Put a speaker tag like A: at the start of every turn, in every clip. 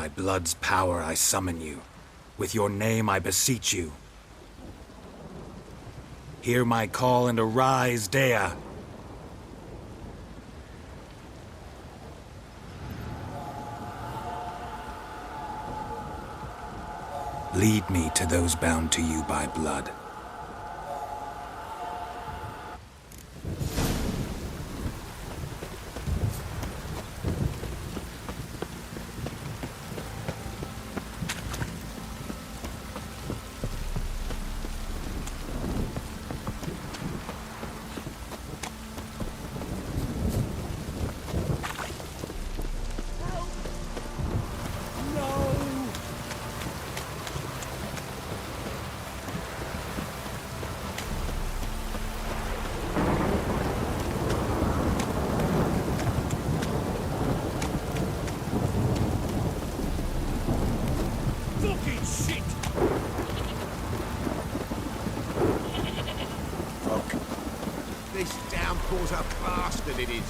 A: By blood's power I summon you. With your name I beseech you. Hear my call and arise, Dea. Lead me to those bound to you by blood.
B: This downpour's a bastard, it is.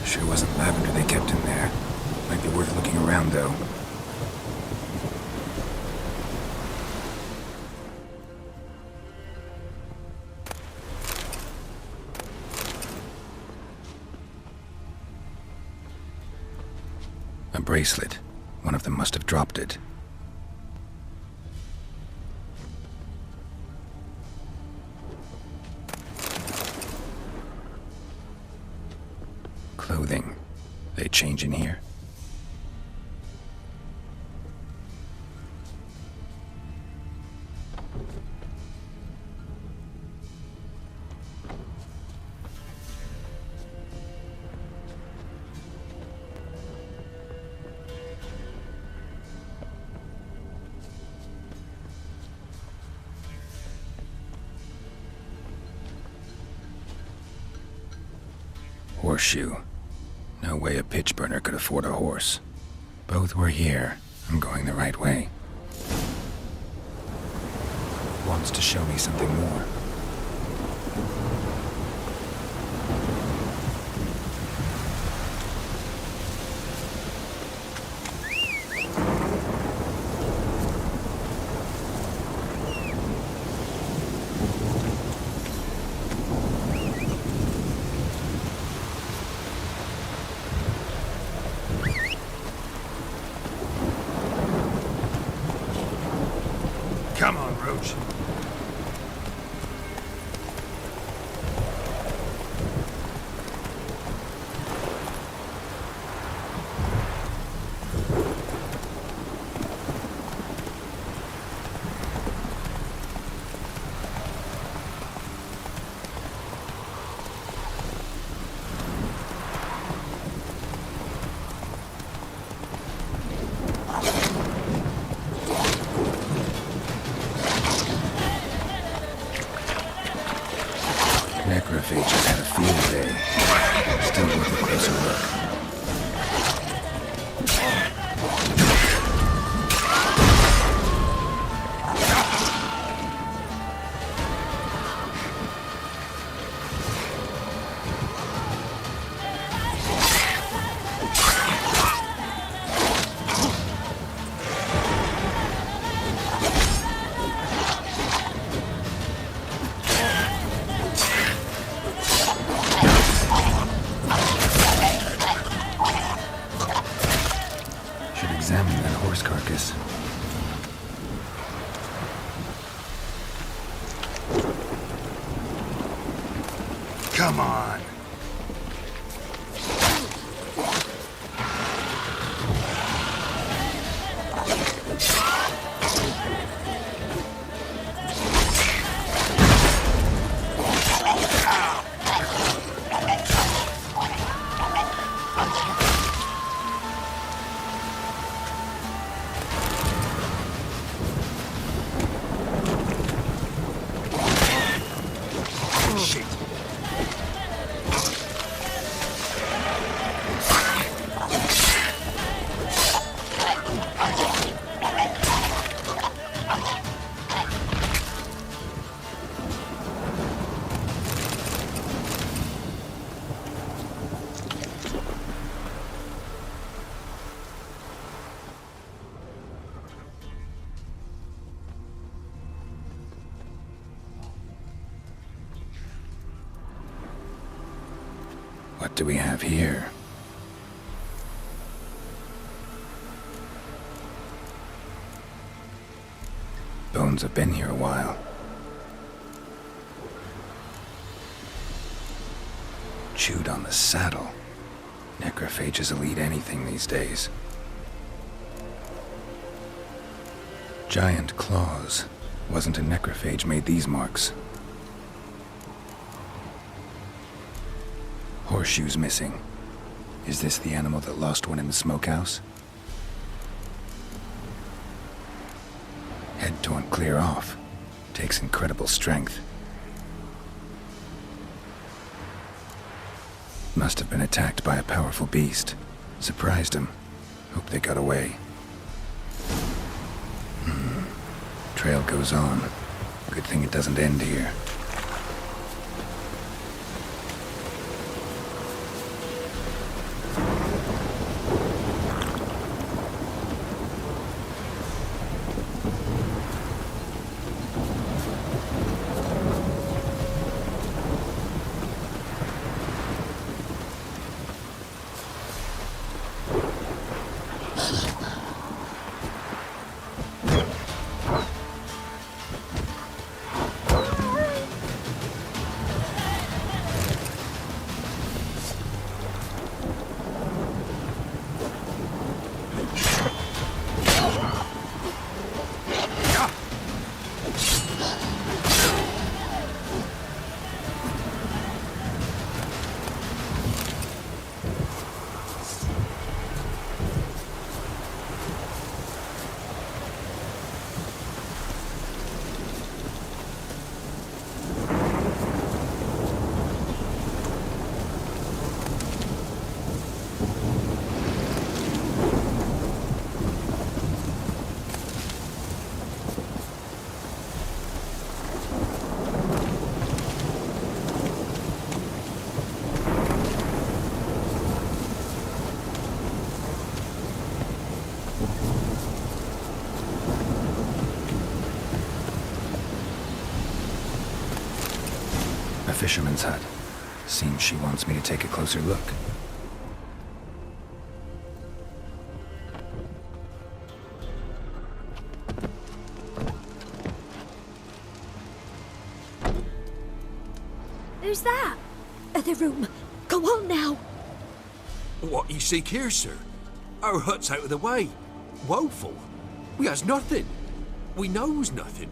A: Sure wasn't lavender they kept in there. Might be worth looking around, though. A bracelet. One of them must have dropped it. Clothing. They change in here? Horseshoe. No way a pitch burner could afford a horse. Both were here. I'm going the right way. Wants to show me something more. Come on, Roach. horse carcass.
B: Come on.
A: What do we have here? Bones have been here a while. Chewed on the saddle. Necrophages will eat anything these days. Giant claws. Wasn't a necrophage made these marks. Horseshoes missing. Is this the animal that lost one in the smokehouse? Head torn clear off. Takes incredible strength. Must have been attacked by a powerful beast. Surprised him. Hope they got away. Trail goes on. Good thing it doesn't end here. A fisherman's hut. Seems she wants me to take a closer look.
C: Who's that? Other room. Go on now.
D: What you seek here, sir? Our hut's out of the way. Woeful. We has nothing. We knows nothing.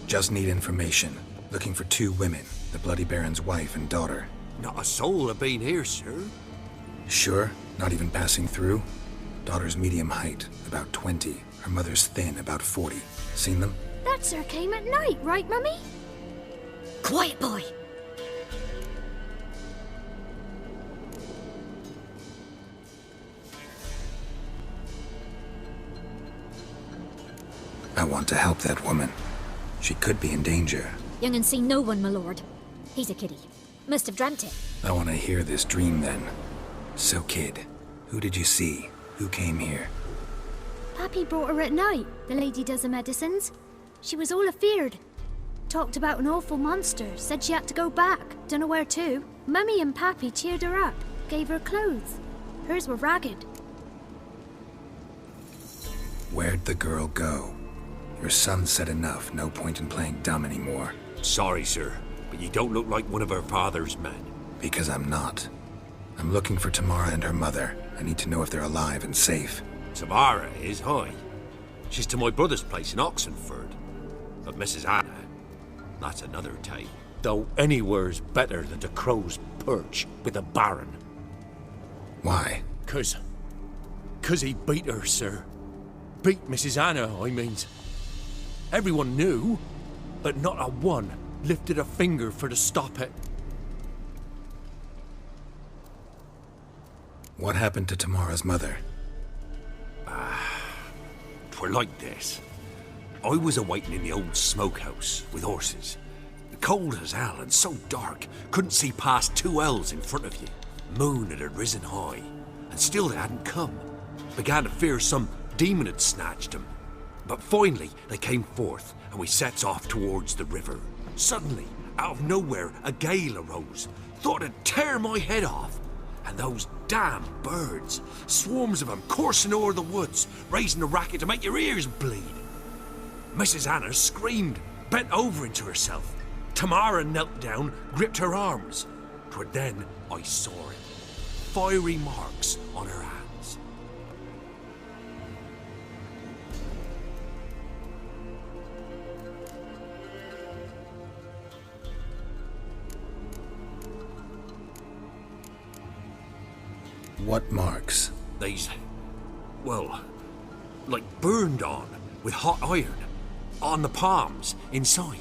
A: Just need information. Looking for 2 women. The Bloody Baron's wife and daughter.
D: Not a soul have been here, sir.
A: Sure? Not even passing through? Daughter's medium height, about 20. Her mother's thin, about 40. Seen them?
C: That sir came at night, right, Mummy? Quiet, boy.
A: I want to help that woman. She could be in danger.
C: Young and seen no one, my lord. He's a kiddie. Must have dreamt it.
A: I want to hear this dream then. So, kid, who did you see? Who came here?
C: Pappy brought her at night. The lady does the medicines. She was all afeared. Talked about an awful monster. Said she had to go back. Dunno where to. Mummy and Pappy cheered her up. Gave her clothes. Hers were ragged.
A: Where'd the girl go? Your son said enough, no point in playing dumb anymore.
D: Sorry, sir, but you don't look like one of her father's men.
A: Because I'm not. I'm looking for Tamara and her mother. I need to know if they're alive and safe.
D: Tamara is, hi. She's to my brother's place in Oxenford. But Mrs. Anna, that's another tale. Though anywhere's better than the Crow's Perch with the Baron.
A: Why?
D: 'Cause he beat her, sir. Beat Mrs. Anna, I means. Everyone knew, but not a one lifted a finger for to stop it.
A: What happened to Tamara's mother?
D: 'Twere like this. I was awaiting in the old smokehouse with horses. Cold as hell and so dark, couldn't see past 2 ells in front of you. Moon had risen high, and still they hadn't come. Began to fear some demon had snatched them. But finally they came forth, and we sets off towards the river. Suddenly, out of nowhere, a gale arose. Thought it'd tear my head off. And those damn birds, swarms of them coursing o'er the woods, raising a racket to make your ears bleed. Mrs. Anna screamed, bent over into herself. Tamara knelt down, gripped her arms. 'Twere then I saw it. Fiery marks on her hands.
A: What marks?
D: They's, well, like burned on with hot iron. On the palms, inside.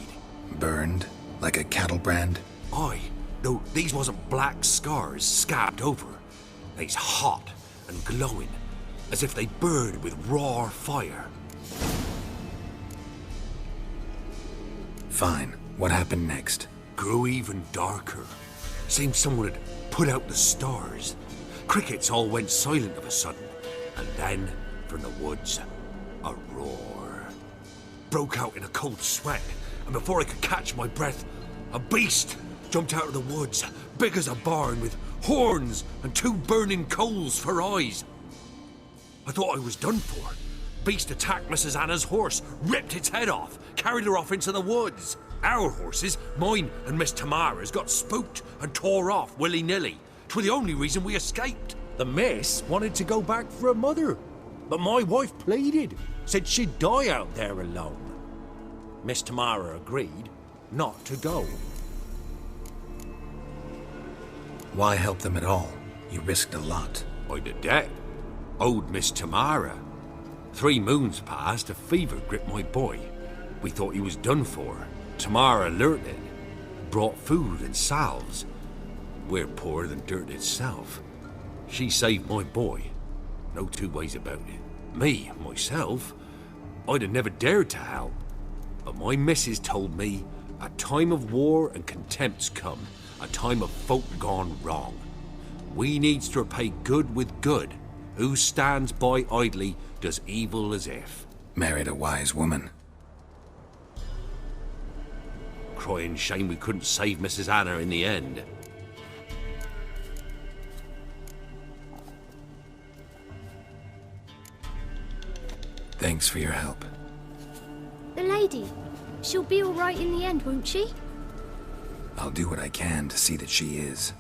A: Burned? Like a cattle brand?
D: Aye, though these wasn't black scars scabbed over. They's hot and glowing, as if they burned with raw fire.
A: Fine. What happened next?
D: Grew even darker. Seemed someone had put out the stars. Crickets all went silent of a sudden, and then, from the woods, a roar. Broke out in a cold sweat, and before I could catch my breath, a beast jumped out of the woods, big as a barn, with horns and 2 burning coals for eyes. I thought I was done for. Beast attacked Mrs. Anna's horse, ripped its head off, carried her off into the woods. Our horses, mine and Miss Tamara's, got spooked and tore off willy-nilly. 'Twere the only reason we escaped. The miss wanted to go back for her mother, but my wife pleaded, said she'd die out there alone. Miss Tamara agreed not to go.
A: Why help them at all? You risked a lot.
D: I'd a debt. Owed Miss Tamara. 3 moons passed, a fever gripped my boy. We thought he was done for. Tamara learnt it. Brought food and salves. We're poorer than dirt itself. She saved my boy. No 2 ways about it. Me, myself, I'd have never dared to help. But my missus told me a time of war and contempt's come, a time of folk gone wrong. We needs to repay good with good. Who stands by idly does evil as if.
A: Married a wise woman.
D: Crying shame we couldn't save Mrs. Anna in the end.
A: Thanks for your help.
C: The lady. She'll be all right in the end, won't she?
A: I'll do what I can to see that she is.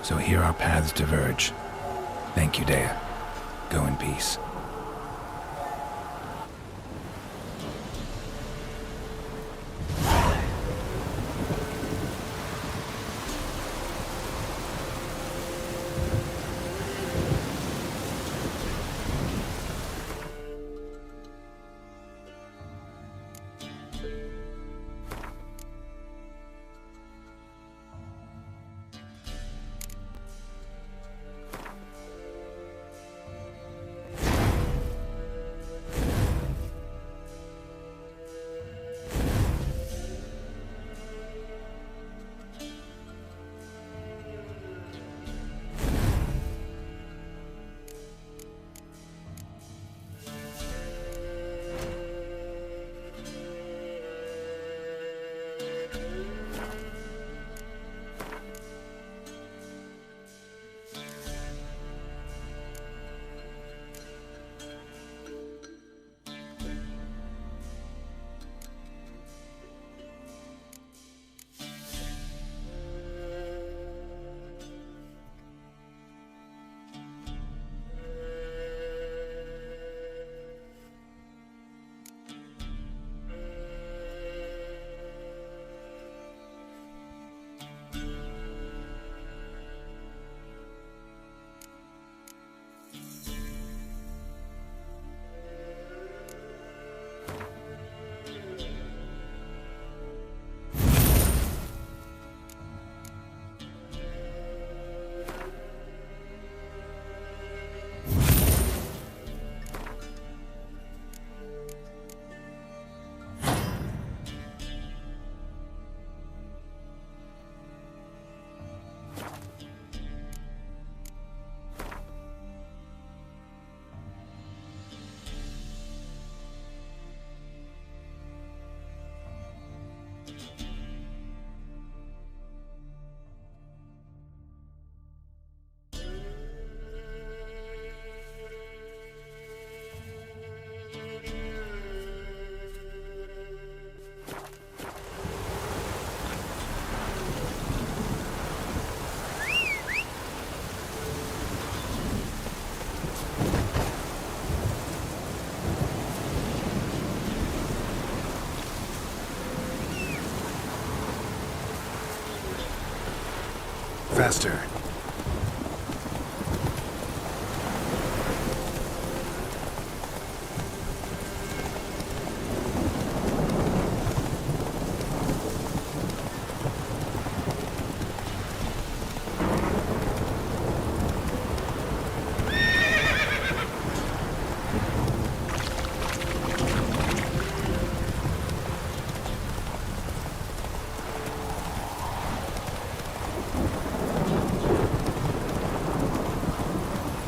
A: So here our paths diverge. Thank you, Dea. Go in peace.
B: faster.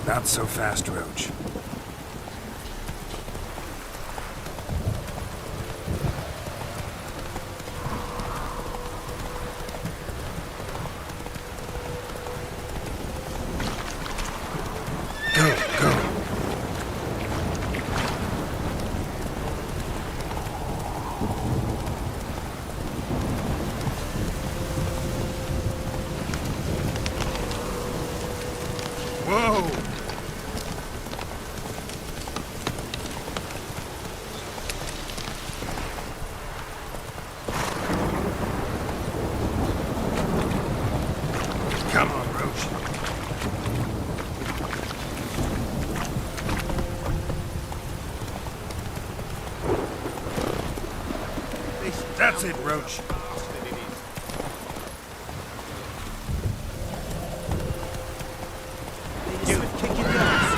B: Not so fast, Roach. Go, go. Whoa! Come on, Roach. That's it, Roach.
E: You would kick your ass.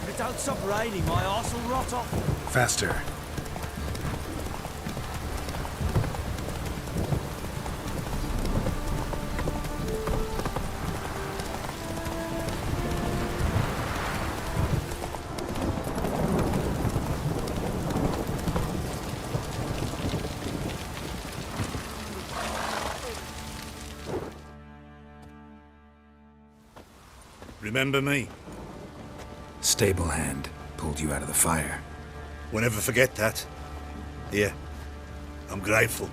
E: If it don't stop raining, my arse will rot off.
B: Faster.
F: Remember me?
A: Stable hand pulled you out of the fire.
F: Won't ever forget that. Here, I'm grateful.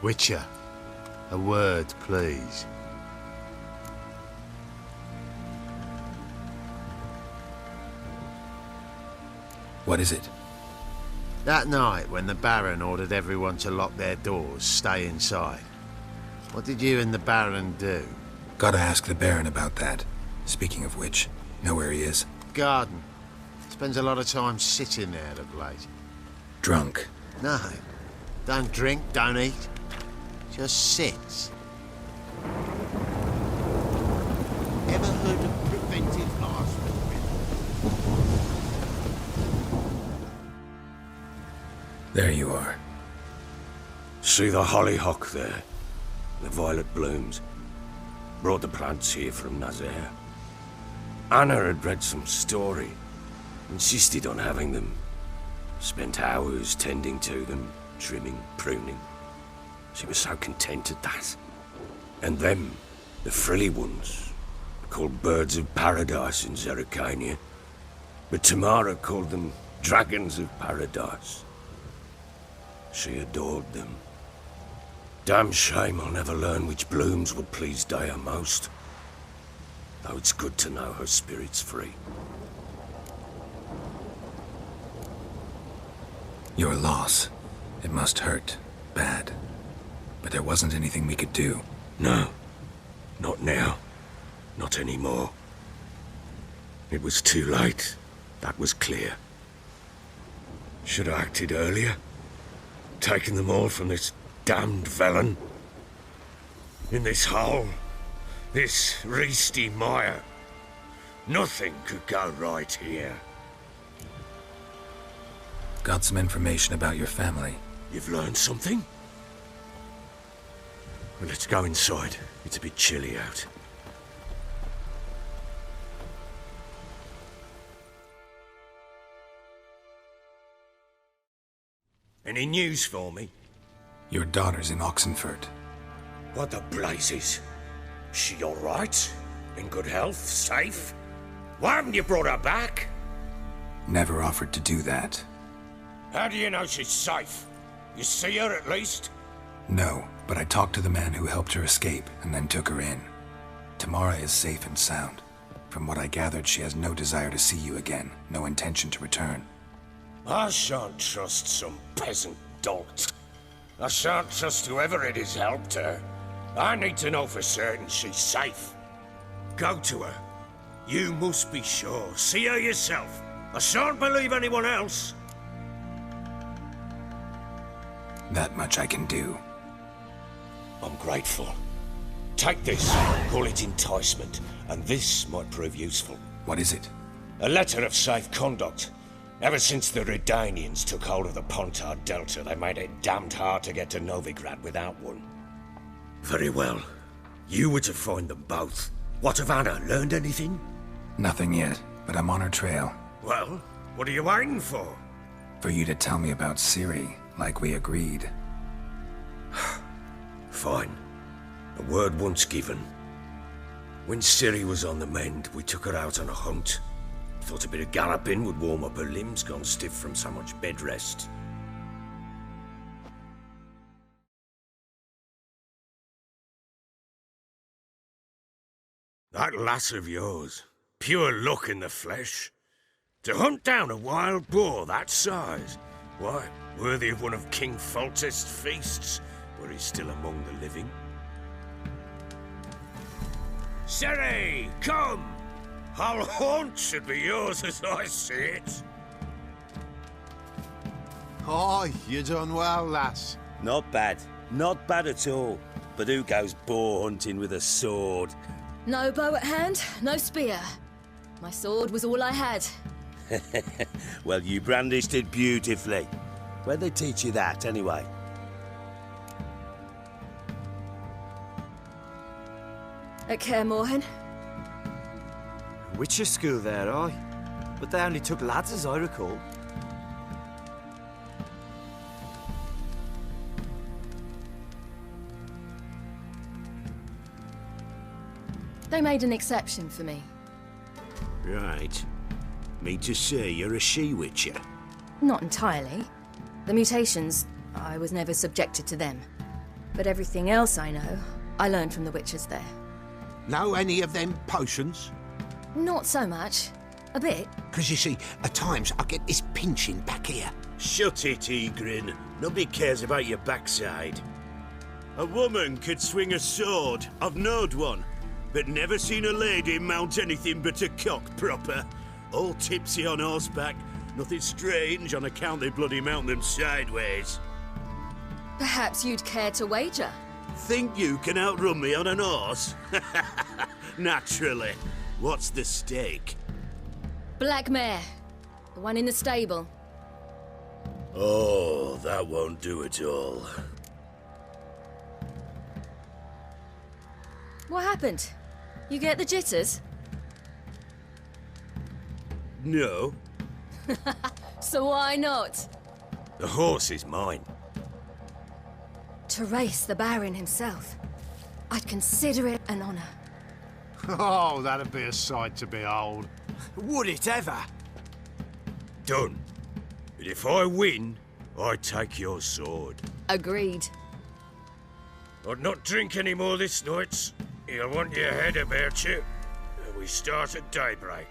G: Witcher, a word, please.
A: What is it?
G: That night when the Baron ordered everyone to lock their doors, stay inside. What did you and the Baron do?
A: Gotta ask the Baron about that. Speaking of which, know where he is?
G: Garden. Spends a lot of time sitting there of late.
A: Drunk.
G: No. Don't drink, don't eat. Just sits. Ever heard of preventive arson?
A: There you are.
D: See the hollyhock there? The violet blooms. Brought the plants here from Nazaire. Anna had read some story. Insisted on having them. Spent hours tending to them, trimming, pruning. She was so content at that. And them, the frilly ones, called birds of paradise in Zerrikania. But Tamara called them dragons of paradise. She adored them. Damn shame I'll never learn which blooms would please Dea most. Though it's good to know her spirit's free.
A: Your loss. It must hurt. Bad. But there wasn't anything we could do.
D: No. Not now. Not anymore. It was too late. That was clear. Should have acted earlier. Taken them all from this damned felon. In this hole. This reesty mire. Nothing could go right here.
A: Got some information about your family.
D: You've learned something? Well, let's go inside. It's a bit chilly out. Any news for me?
A: Your daughter's in Oxenford.
D: What the blazes? She all right? In good health? Safe? Why haven't you brought her back?
A: Never offered to do that.
D: How do you know she's safe? You see her at least?
A: No, but I talked to the man who helped her escape and then took her in. Tamara is safe and sound. From what I gathered, she has no desire to see you again, no intention to return.
D: I shan't trust some peasant dolt. I shan't trust whoever it is helped her. I need to know for certain she's safe. Go to her. You must be sure. See her yourself. I shan't believe anyone else.
A: That much I can do.
D: I'm grateful. Take this, call it enticement, and this might prove useful.
A: What is it?
D: A letter of safe conduct. Ever since the Redanians took hold of the Pontard Delta, they made it damned hard to get to Novigrad without one. Very well. You were to find them both. What of Anna? Learned anything?
A: Nothing yet, but I'm on her trail.
D: Well, what are you waiting for?
A: For you to tell me about Ciri, like we agreed.
D: Fine. A word once given. When Ciri was on the mend, we took her out on a hunt. Thought a bit of galloping would warm up her limbs, gone stiff from so much bed rest. That lass of yours, pure luck in the flesh. To hunt down a wild boar that size, why, worthy of one of King Foltest's feasts, where he's still among the living. Ciri, come! Whole haunt should be yours as I see it.
G: Oh, you done well, lass.
E: Not bad. Not bad at all. But who goes boar hunting with a sword?
H: No bow at hand, no spear. My sword was all I had.
E: Well, you brandished it beautifully. Where'd they teach you that, anyway?
H: At Kaer Morhen.
E: Witcher school there, aye. But they only took lads, as I recall.
H: They made an exception for me.
D: Right. Mean to say you're a she-witcher?
H: Not entirely. The mutations, I was never subjected to them. But everything else I know, I learned from the witches there.
I: Know any of them potions?
H: Not so much. A bit.
I: Because you see, at times I get this pinching back here.
D: Shut it, Egrin. Nobody cares about your backside. A woman could swing a sword. I've knowed one. But never seen a lady mount anything but a cock proper. All tipsy on horseback. Nothing strange on account they bloody mount them sideways.
H: Perhaps you'd care to wager?
D: Think you can outrun me on an horse? Naturally. What's the stake?
H: Black mare. The one in the stable.
D: Oh, that won't do it all.
H: What happened? You get the jitters?
D: No.
H: So why not?
D: The horse is mine.
H: To race the Baron himself. I'd consider it an honor.
G: Oh, that'd be a sight to behold.
E: Would it ever?
D: Done. But if I win, I take your sword.
H: Agreed.
D: I'd not drink any more this night. You'll want your head about you. We start at daybreak.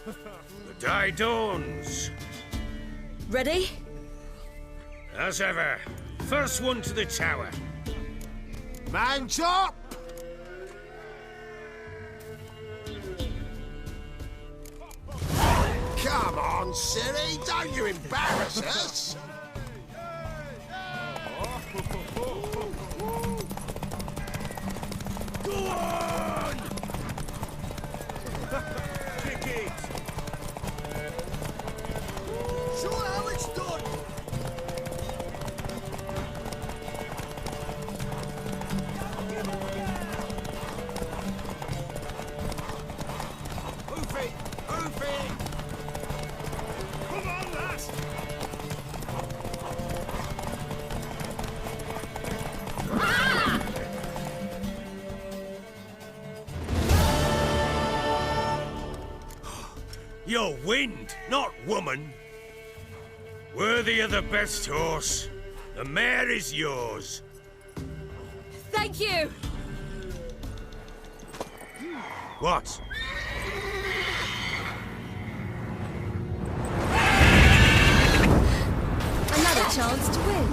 D: The day dawns.
H: Ready?
D: As ever. First one to the tower.
G: Man's up!
I: Come on, Siri, don't you embarrass us!
B: Go on! Kick it! Show how it's done! Move it! Move it! Come on, lads! You're wind, not woman. Worthy of the best horse. The mare is yours.
H: Thank you!
B: What?
H: Another chance to win.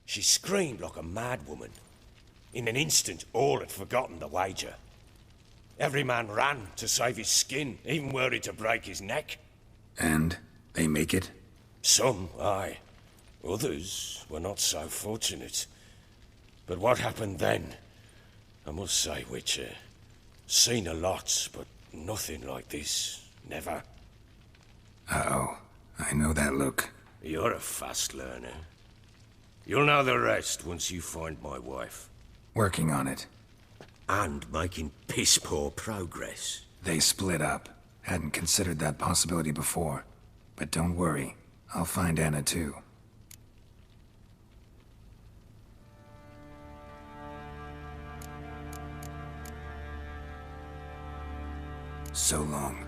J: She screamed like a mad woman. In an instant, all had forgotten the wager. Every man ran to save his skin, even worried to break his neck.
A: And they make it?
J: Some, aye. Others were not so fortunate. But what happened then? I must say, Witcher, seen a lot, but nothing like this. Never.
A: Uh-oh. I know that look.
J: You're a fast learner. You'll know the rest once you find my wife.
A: Working on it.
D: And making piss-poor progress.
A: They split up. Hadn't considered that possibility before. But don't worry. I'll find Anna too. So long.